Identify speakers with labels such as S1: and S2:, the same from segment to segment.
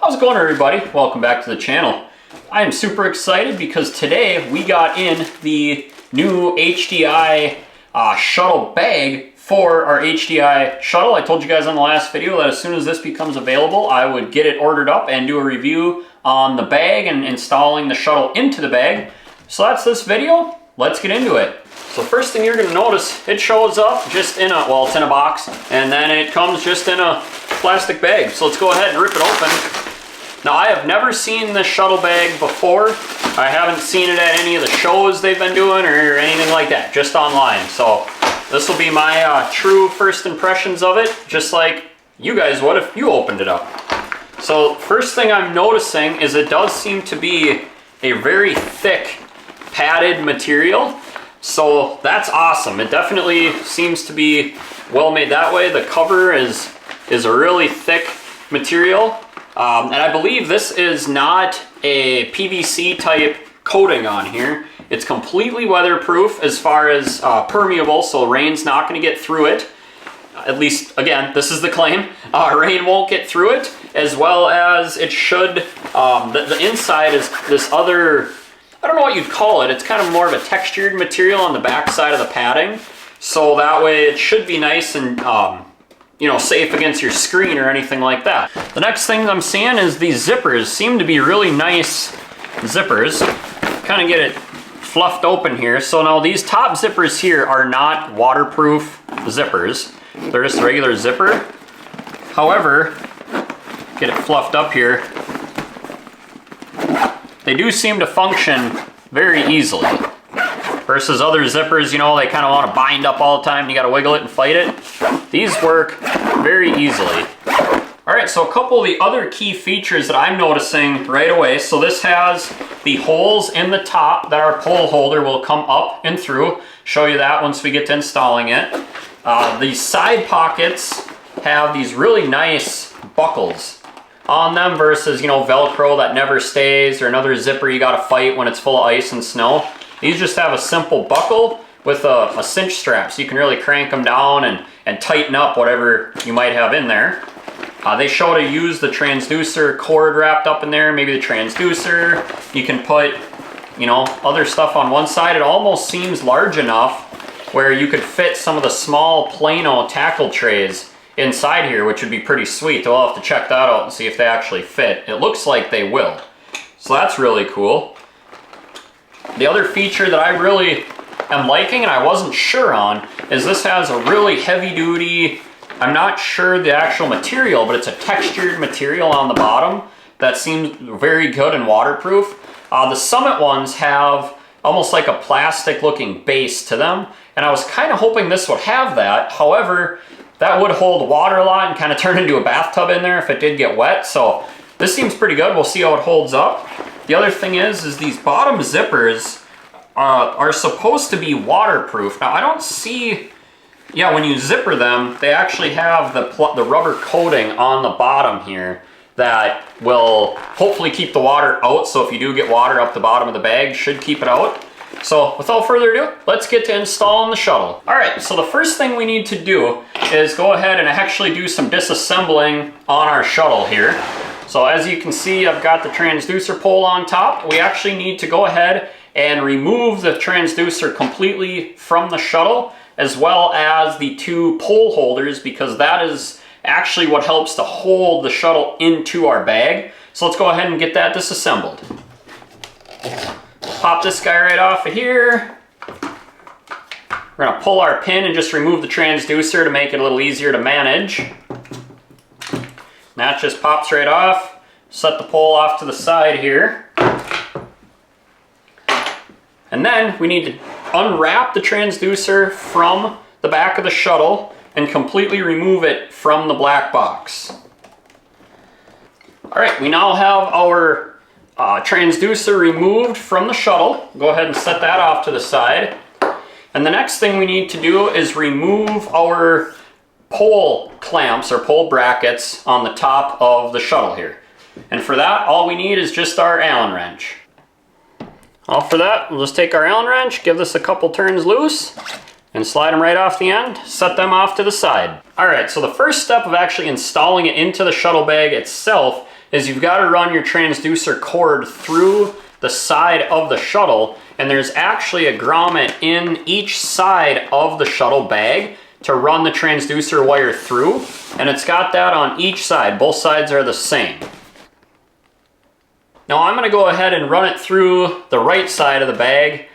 S1: How's it going, everybody? Welcome back to the channel. I am super excited because today we got in the new HDI Shuttle bag for our HDI Shuttle. I told you guys on the last video that as soon as this becomes available, I would get it ordered up and do a review on the bag and installing the Shuttle into the bag. So that's this video. Let's get into it. So first thing you're going to notice, it shows up just in a, well, it's in a box, and then it comes just in a plastic bag. So let's go ahead and rip it open. Now, I have never seen this Shuttle bag before. I haven't seen it at any of the shows they've been doing or anything like that, just online. So this will be my true first impressions of it, just like you guys would if you opened it up. So first thing I'm noticing is it does seem to be a very thick padded material. So that's awesome. It definitely seems to be well made that way. The cover is a really thick material. And I believe this is not a PVC type coating on here. It's completely weatherproof as far as permeable, so rain's not going to get through it. At least, again, this is the claim. Rain won't get through it, as well as it should. The inside is this other, I don't know what you'd call it. It's kind of more of a textured material on the back side of the padding. So that way it should be nice and you know, safe against your screen or anything like that. The next thing I'm seeing is these zippers seem to be really nice zippers. Kind of get it fluffed open here. So now these top zippers here are not waterproof zippers. They're just a regular zipper. However, get it fluffed up here. They do seem to function very easily. Versus other zippers, you know, they kind of want to bind up all the time. You got to wiggle it and fight it. These work very easily. All right, so a couple of the other key features that I'm noticing right away. So this has the holes in the top that our pole holder will come up and through. Show you that once we get to installing it. The side pockets have these really nice buckles on them versus, you know, Velcro that never stays or another zipper you got to fight when it's full of ice and snow. These just have a simple buckle with a cinch strap, so you can really crank them down and tighten up whatever you might have in there. They show to use the transducer cord wrapped up in there, maybe the transducer. You can put, you know, other stuff on one side. It almost seems large enough where you could fit some of the small Plano tackle trays inside here, which would be pretty sweet. We'll have to check that out and see if they actually fit. It looks like they will. So that's really cool. The other feature that I really am liking and I wasn't sure on is this has a really heavy duty, I'm not sure the actual material, but it's a textured material on the bottom that seems very good and waterproof. The Summit ones have almost like a plastic looking base to them, and I was kind of hoping this would have that. However, that would hold water a lot and kind of turn into a bathtub in there if it did get wet. So this seems pretty good. We'll see how it holds up. The other thing is these bottom zippers are supposed to be waterproof. Now I don't see, yeah, when you zipper them, they actually have the rubber coating on the bottom here that will hopefully keep the water out. So if you do get water up the bottom of the bag, should keep it out. So without further ado, let's get to installing the Shuttle. All right, so the first thing we need to do is go ahead and actually do some disassembling on our Shuttle here. So as you can see, I've got the transducer pole on top. We actually need to go ahead and remove the transducer completely from the Shuttle, as well as the two pole holders, because that is actually what helps to hold the Shuttle into our bag. So let's go ahead and get that disassembled. Pop this guy right off of here. We're gonna pull our pin and just remove the transducer to make it a little easier to manage. That just pops right off. Set the pole off to the side here. And then we need to unwrap the transducer from the back of the Shuttle and completely remove it from the black box. All right, we now have our transducer removed from the Shuttle. Go ahead and set that off to the side. And the next thing we need to do is remove our pole clamps or pole brackets on the top of the Shuttle here. And for that, all we need is just our Allen wrench. All for that, we'll just take our Allen wrench, give this a couple turns loose, and slide them right off the end, set them off to the side. All right, so the first step of actually installing it into the Shuttle bag itself is you've got to run your transducer cord through the side of the shuttle, and there's actually a grommet in each side of the shuttle bag to run the transducer wire through, and it's got that on each side. Both sides are the same. Now I'm going to go ahead and run it through the right side of the bag.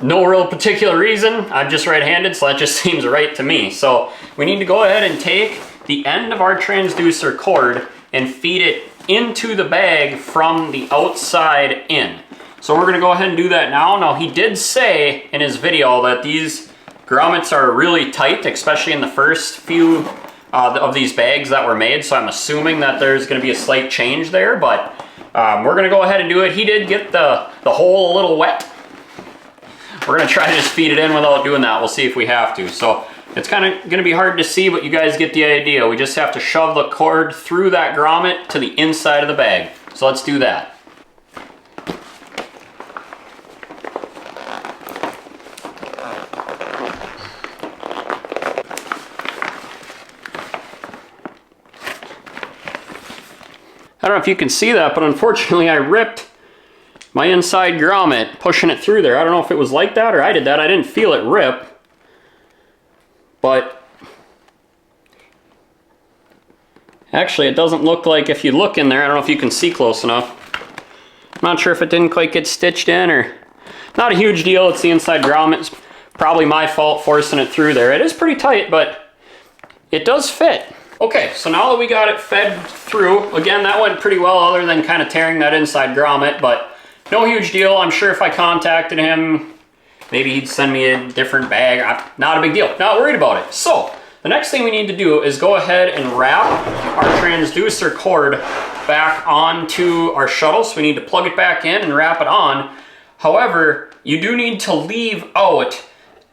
S1: No real particular reason, I'm just right-handed, so that just seems right to me. So we need to go ahead and take the end of our transducer cord and feed it into the bag from the outside in. So we're gonna go ahead and do that now. Now he did say in his video that these grommets are really tight, especially in the first few of these bags that were made. So I'm assuming that there's gonna be a slight change there, but we're gonna go ahead and do it. He did get the hole a little wet. We're gonna try to just feed it in without doing that. We'll see if we have to. So it's kind of gonna be hard to see, but you guys get the idea. We just have to shove the cord through that grommet to the inside of the bag. So let's do that. I don't know if you can see that, but unfortunately I ripped my inside grommet pushing it through there. I don't know if it was like that or I did that. I didn't feel it rip. But actually it doesn't look like, if you look in there, I don't know if you can see close enough. I'm not sure if it didn't quite get stitched in, or not a huge deal. It's the inside grommet. It's probably my fault forcing it through there. It is pretty tight, but it does fit. Okay, so now that we got it fed through, again, that went pretty well other than kind of tearing that inside grommet, but no huge deal. I'm sure if I contacted him, maybe he'd send me a different bag. Not a big deal. Not worried about it. So the next thing we need to do is go ahead and wrap our transducer cord back onto our shuttle. So we need to plug it back in and wrap it on. However, you do need to leave out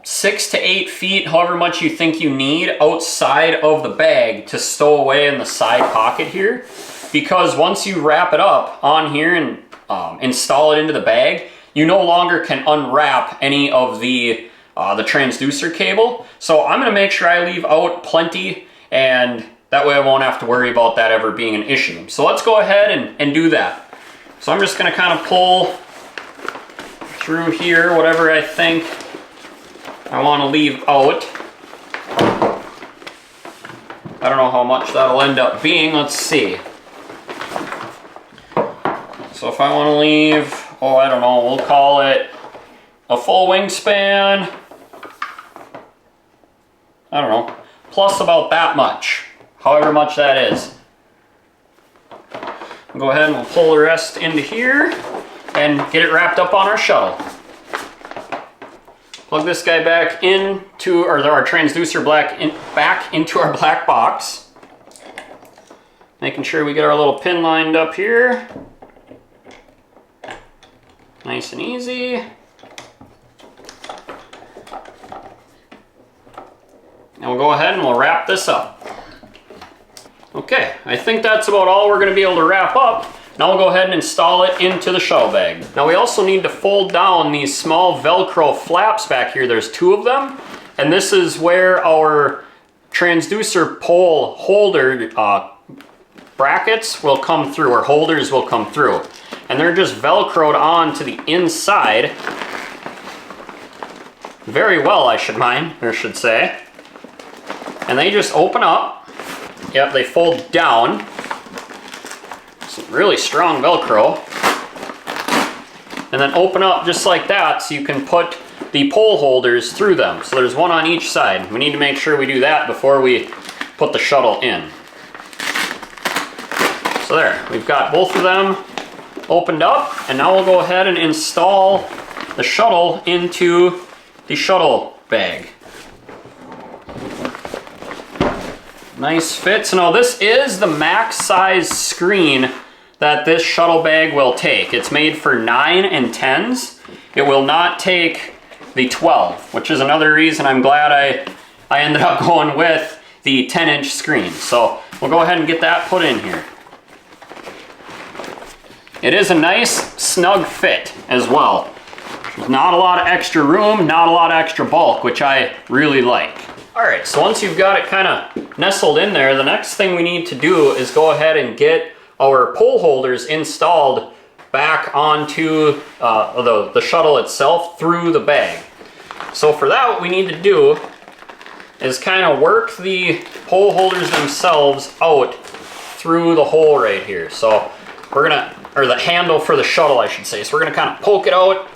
S1: 6 to 8 feet, however much you think you need, outside of the bag to stow away in the side pocket here. Because once you wrap it up on here and install it into the bag, you no longer can unwrap any of the transducer cable. So I'm gonna make sure I leave out plenty, and that way I won't have to worry about that ever being an issue. So let's go ahead and do that. So I'm just gonna kind of pull through here whatever I think I want to leave out. I don't know how much that'll end up being. Let's see. So if I want to leave, oh, I don't know, we'll call it a full wingspan. I don't know, plus about that much, however much that is. We'll go ahead and we'll pull the rest into here and get it wrapped up on our shuttle. Plug this guy back into, or our transducer back into our black box. Making sure we get our little pin lined up here. Nice and easy. And we'll go ahead and we'll wrap this up. Okay, I think that's about all we're going to be able to wrap up. Now we'll go ahead and install it into the shuttle bag. Now we also need to fold down these small Velcro flaps back here. There's 2 of them, and this is where our transducer pole holder brackets will come through, or holders will come through. And they're just Velcroed on to the inside. Very well, I should say. And they just open up. Yep, they fold down. Some really strong Velcro. And then open up just like that so you can put the pole holders through them. So there's one on each side. We need to make sure we do that before we put the shuttle in. So there, we've got both of them opened up, and now we'll go ahead and install the shuttle into the shuttle bag. Nice fit. So now this is the max size screen that this shuttle bag will take. It's made for 9 and 10s. It will not take the 12, which is another reason I'm glad I ended up going with the 10-inch screen. So we'll go ahead and get that put in here. It is a nice snug fit as well. There's not a lot of extra room, not a lot of extra bulk, which I really like. All right, so once you've got it kind of nestled in there, the next thing we need to do is go ahead and get our pole holders installed back onto the shuttle itself through the bag. So for that, what we need to do is kind of work the pole holders themselves out through the hole right here. So we're gonna, or the handle for the shuttle, I should say. So we're gonna kind of poke it out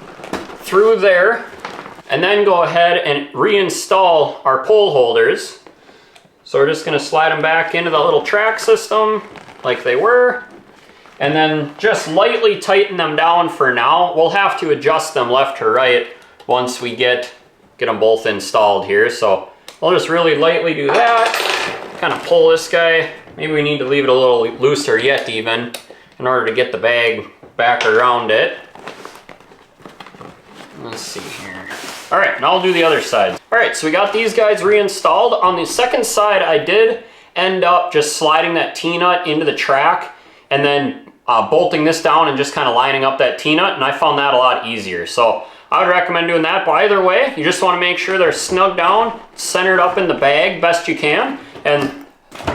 S1: through there, and then go ahead and reinstall our pole holders. So we're just gonna slide them back into the little track system like they were, and then just lightly tighten them down for now. We'll have to adjust them left to right once we get them both installed here. So I'll just really lightly do that, kind of pull this guy. Maybe we need to leave it a little looser yet even in order to get the bag back around it. Let's see here. All right, now I'll do the other side. All right, so we got these guys reinstalled. On the second side, I did end up just sliding that T-nut into the track and then bolting this down and just kind of lining up that T-nut, and I found that a lot easier. So I would recommend doing that, but either way, you just want to make sure they're snug down, centered up in the bag best you can, and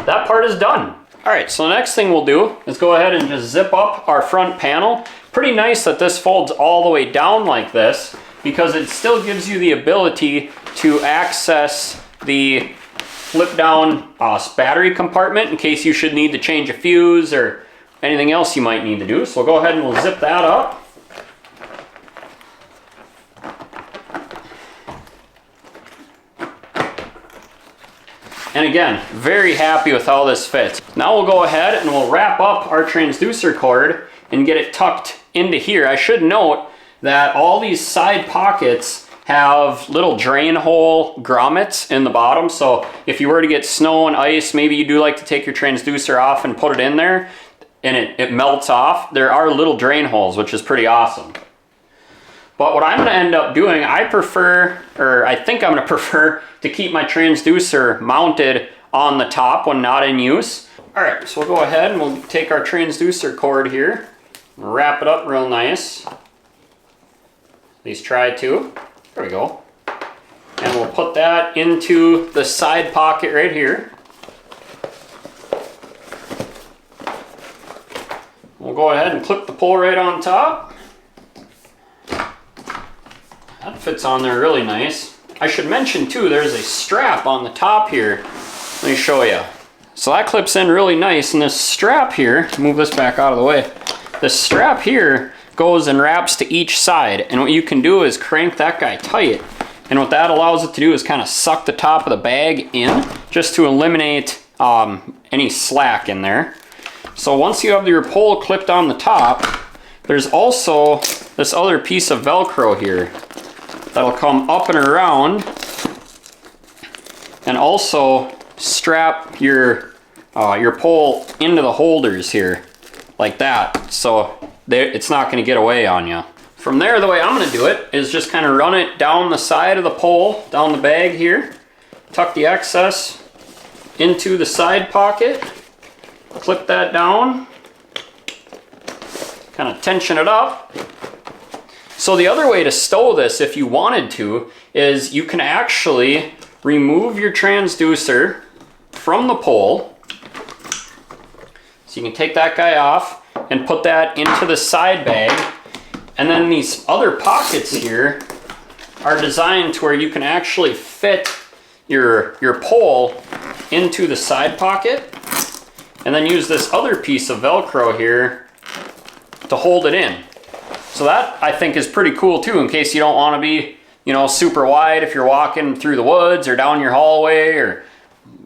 S1: that part is done. All right, so the next thing we'll do is go ahead and just zip up our front panel. Pretty nice that this folds all the way down like this, because it still gives you the ability to access the flip down battery compartment in case you should need to change a fuse or anything else you might need to do. So we'll go ahead and we'll zip that up. And again, very happy with how this fits. Now we'll go ahead and we'll wrap up our transducer cord and get it tucked into here. I should note that all these side pockets have little drain hole grommets in the bottom. So if you were to get snow and ice, maybe you do like to take your transducer off and put it in there and it melts off. There are little drain holes, which is pretty awesome. But what I'm gonna end up doing, I think I'm gonna prefer to keep my transducer mounted on the top when not in use. All right, so we'll go ahead and we'll take our transducer cord here, wrap it up real nice. At least try to. There we go. And we'll put that into the side pocket right here. We'll go ahead and clip the pole right on top. That fits on there really nice. I should mention too, there's a strap on the top here. Let me show you. So that clips in really nice, and this strap here, move this back out of the way. This strap here goes and wraps to each side, and what you can do is crank that guy tight. And what that allows it to do is kind of suck the top of the bag in, just to eliminate any slack in there. So once you have your pole clipped on the top, there's also this other piece of Velcro here that'll come up and around and also strap your pole into the holders here like that, so it's not going to get away on you. From there, the way I'm going to do it is just kind of run it down the side of the pole, down the bag here, tuck the excess into the side pocket, clip that down, kind of tension it up. So the other way to stow this, if you wanted to, is you can actually remove your transducer from the pole. So you can take that guy off and put that into the side bag. And then these other pockets here are designed to where you can actually fit your pole into the side pocket and then use this other piece of Velcro here to hold it in. So that, I think, is pretty cool too, in case you don't want to be, you know, super wide if you're walking through the woods or down your hallway, or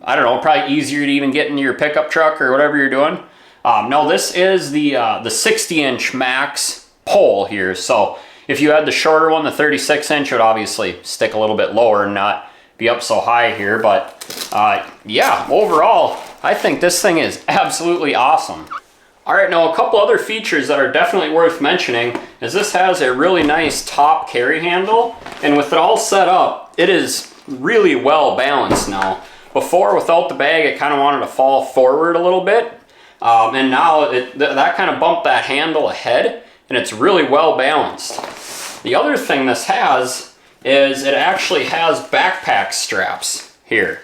S1: I don't know, probably easier to even get into your pickup truck or whatever you're doing. No, this is the 60-inch max pole here. So if you had the shorter one, the 36-inch would obviously stick a little bit lower and not be up so high here. But yeah, overall, I think this thing is absolutely awesome. All right, now a couple other features that are definitely worth mentioning is this has a really nice top carry handle, and with it all set up, it is really well balanced now. Before, without the bag, it kind of wanted to fall forward a little bit, and now that kind of bumped that handle ahead, and it's really well balanced. The other thing this has is it actually has backpack straps here.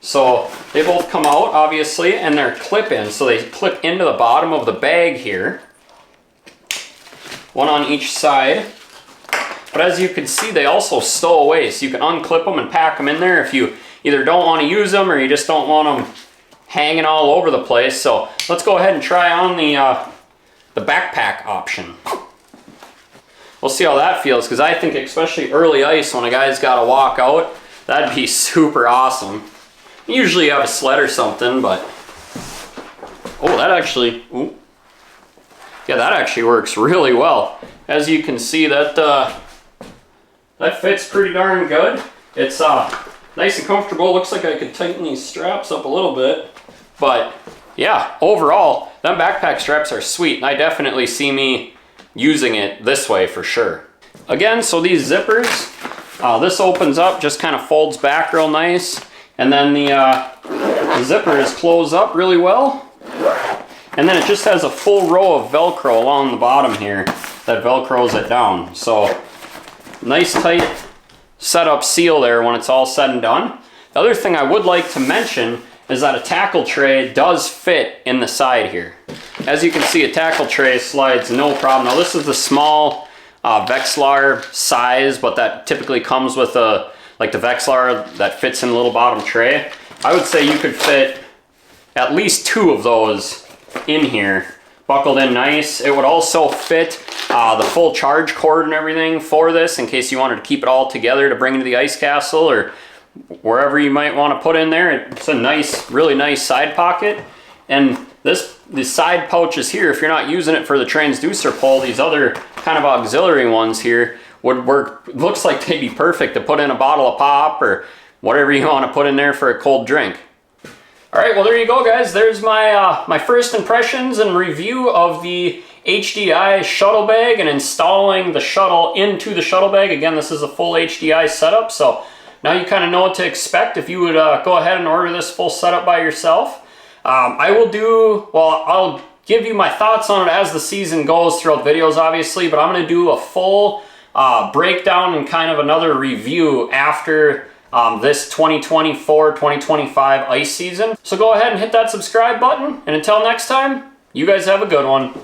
S1: So they both come out, obviously, and they're clip-in. So they clip into the bottom of the bag here. One on each side. But as you can see, they also stow away. So you can unclip them and pack them in there if you either don't want to use them or you just don't want them hanging all over the place. So let's go ahead and try on the backpack option. We'll see how that feels, because I think especially early ice when a guy's got to walk out, that'd be super awesome. Usually you have a sled or something, but oh, that actually, ooh. Yeah, that actually works really well. As you can see, that that fits pretty darn good. It's nice and comfortable. Looks like I could tighten these straps up a little bit, but yeah, overall, them backpack straps are sweet, and I definitely see me using it this way for sure. Again, so these zippers, this opens up, just kind of folds back real nice, and then the zippers close up really well, and then it just has a full row of Velcro along the bottom here that Velcros it down. So nice tight setup seal there when it's all said and done. The other thing I would like to mention is that a tackle tray does fit in the side here. As you can see, a tackle tray slides no problem. Now this is the small Vexilar size, but that typically comes with like the Vexilar that fits in the little bottom tray. I would say you could fit at least 2 of those in here, buckled in nice. It would also fit the full charge cord and everything for this, in case you wanted to keep it all together to bring into the ice castle or wherever you might want to put in there. It's a nice, really nice side pocket. And the side pouches here, if you're not using it for the transducer pole, these other kind of auxiliary ones here would work. Looks like they'd be perfect to put in a bottle of pop or whatever you want to put in there for a cold drink. All right, well, there you go, guys. There's my my first impressions and review of the HDI shuttle bag and installing the shuttle into the shuttle bag. Again, this is a full HDI setup, so now you kind of know what to expect if you would go ahead and order this full setup by yourself. I'll give you my thoughts on it as the season goes throughout videos, obviously, but I'm going to do a full breakdown and kind of another review after this 2024-2025 ice season. So go ahead and hit that subscribe button, and until next time, you guys have a good one.